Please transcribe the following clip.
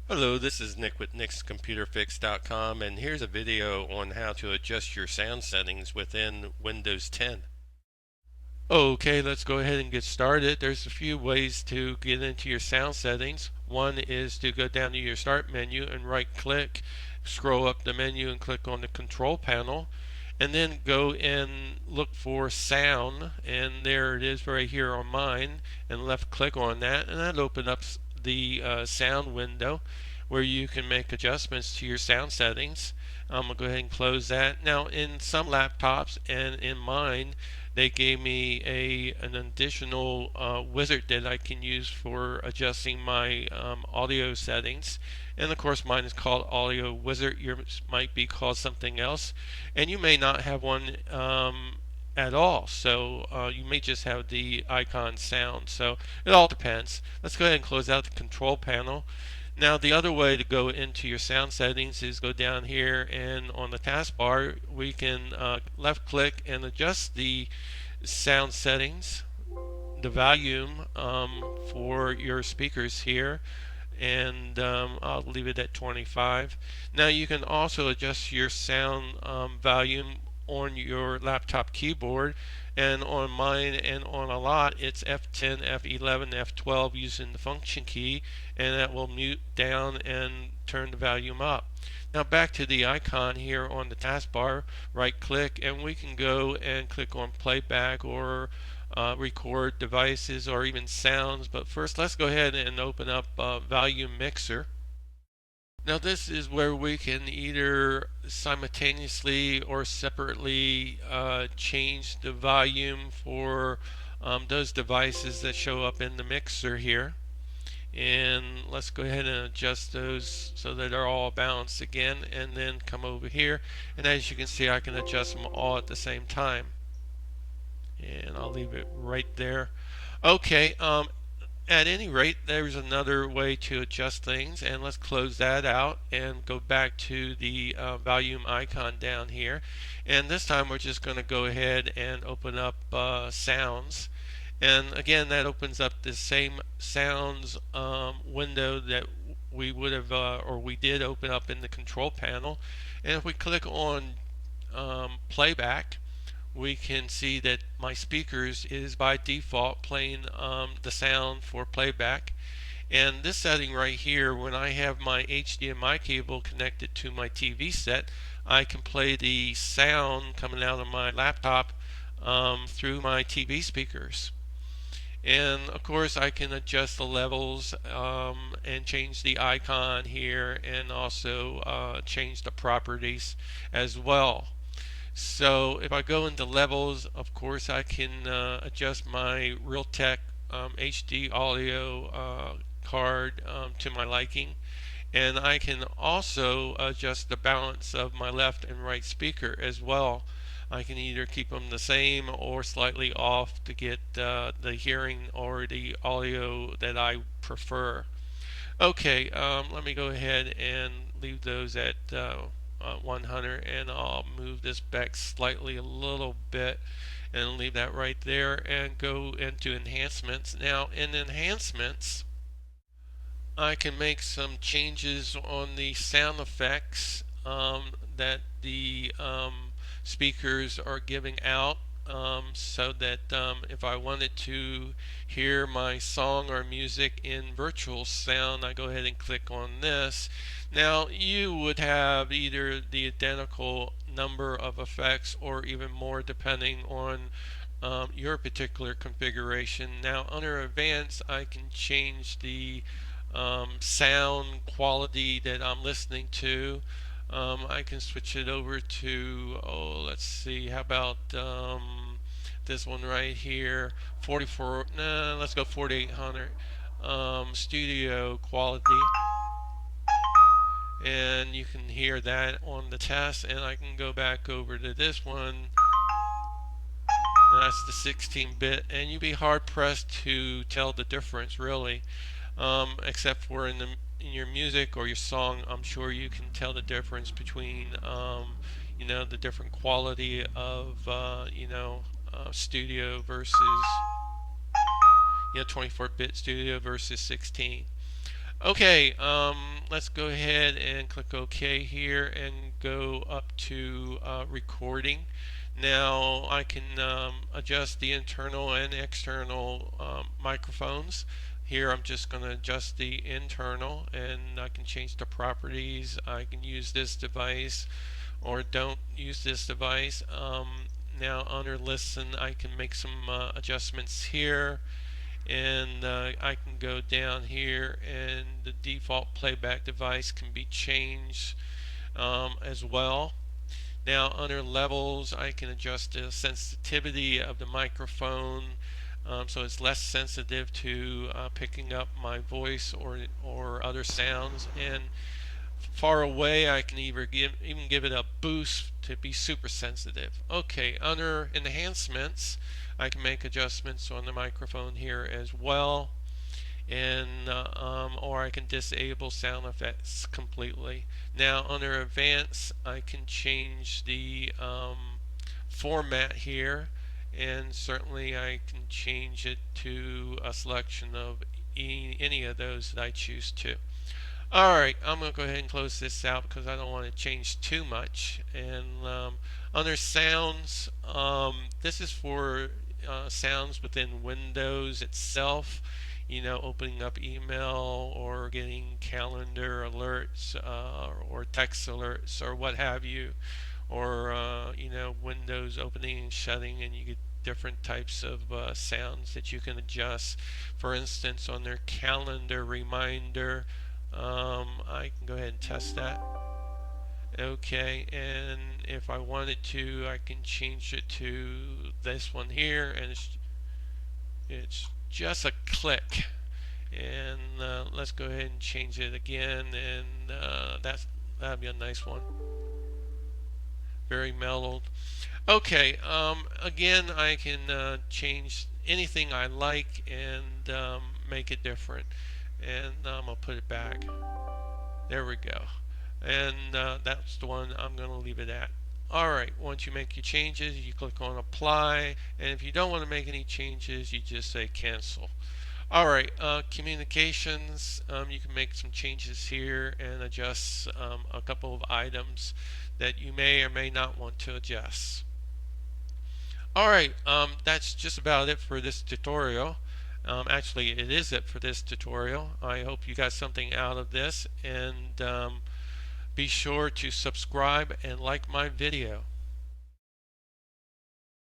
Hello, this is Nick with nickscomputerfix.com, and here's a video on how to adjust your sound settings within Windows 10. Okay, let's go ahead and get started. There's a few ways to get into your sound settings. One is to go down to your start menu and right click, scroll up the menu and click on the control panel, and then go and look for sound, and there it is right here on mine, and left click on that, and that opens up the sound window where you can make adjustments to your sound settings. I'm going to go ahead and close that. Now, in some laptops and in mine, they gave me an additional wizard that I can use for adjusting my audio settings. And of course, mine is called Audio Wizard. Yours might be called something else. And you may not have one at all. So you may just have the icon sound. So it all depends. Let's go ahead and close out the control panel. Now the other way to go into your sound settings is go down here, and on the taskbar we can left click and adjust the sound settings, the volume for your speakers here, and I'll leave it at 25. Now you can also adjust your sound volume on your laptop keyboard, and on mine and on a lot it's F10, F11, F12 using the function key, and that will mute down and turn the volume up. Now back to the icon here on the taskbar, right click, and we can go and click on playback or record devices or even sounds. But first, let's go ahead and open up Volume Mixer. Now this is where we can either simultaneously or separately change the volume for those devices that show up in the mixer here. And let's go ahead and adjust those so that they're all balanced again, and then come over here, and as you can see I can adjust them all at the same time, and I'll leave it right there. Okay, at any rate, there's another way to adjust things, and let's close that out and go back to the volume icon down here. And this time we're just going to go ahead and open up sounds. And again, that opens up the same sounds window that we would have or we did open up in the control panel. And if we click on playback, we can see that my speakers is by default playing the sound for playback. And this setting right here, when I have my HDMI cable connected to my TV set, I can play the sound coming out of my laptop through my TV speakers. And of course I can adjust the levels and change the icon here, and also change the properties as well. So if I go into levels, of course I can adjust my Realtek HD audio card to my liking, and I can also adjust the balance of my left and right speaker as well. I can either keep them the same or slightly off to get the hearing or the audio that I prefer. Okay, let me go ahead and leave those at 100, and I'll move this back slightly a little bit and leave that right there, and go into enhancements. Now in enhancements, I can make some changes on the sound effects that the speakers are giving out, so that if I wanted to hear my song or music in virtual sound, I go ahead and click on this. Now you would have either the identical number of effects or even more depending on your particular configuration. Now under advanced, I can change the sound quality that I'm listening to. I can switch it over to, oh, let's see, how about this one right here, 44, nah, let's go 4800 studio quality. And you can hear that on the test, and I can go back over to this one. That's the 16-bit, and you'd be hard pressed to tell the difference really, except for in your music or your song. I'm sure you can tell the difference between the different quality of studio versus 24-bit studio versus 16. Okay, let's go ahead and click OK here and go up to recording. Now I can adjust the internal and external microphones. Here I'm just going to adjust the internal, and I can change the properties. I can use this device or don't use this device. Now under listen, I can make some adjustments here, and I can go down here and the default playback device can be changed as well. Now under levels, I can adjust the sensitivity of the microphone, so it's less sensitive to picking up my voice or other sounds. And far away, I can even give it a boost to be super sensitive. Okay, under enhancements, I can make adjustments on the microphone here as well, and or I can disable sound effects completely. Now under advanced, I can change the format here, and certainly I can change it to a selection of any of those that I choose to. Alright, I'm going to go ahead and close this out because I don't want to change too much. And under sounds, this is for sounds within Windows itself, you know, opening up email or getting calendar alerts or text alerts or what have you, or you know, Windows opening and shutting, and you get different types of sounds that you can adjust. For instance, on their calendar reminder, I can go ahead and test that. Okay, and if I wanted to, I can change it to this one here, and it's just a click. And let's go ahead and change it again, and that'd be a nice one. Very mellowed. Okay, again, I can change anything I like and make it different. And I'm going to put it back. There we go. And that's the one I'm going to leave it at. Alright, once you make your changes, you click on apply, and if you don't want to make any changes, you just say cancel. Alright, communications, you can make some changes here and adjust a couple of items that you may or may not want to adjust. Alright, that's just about it for this tutorial. Actually, it is it for this tutorial. I hope you got something out of this, and be sure to subscribe and like my video.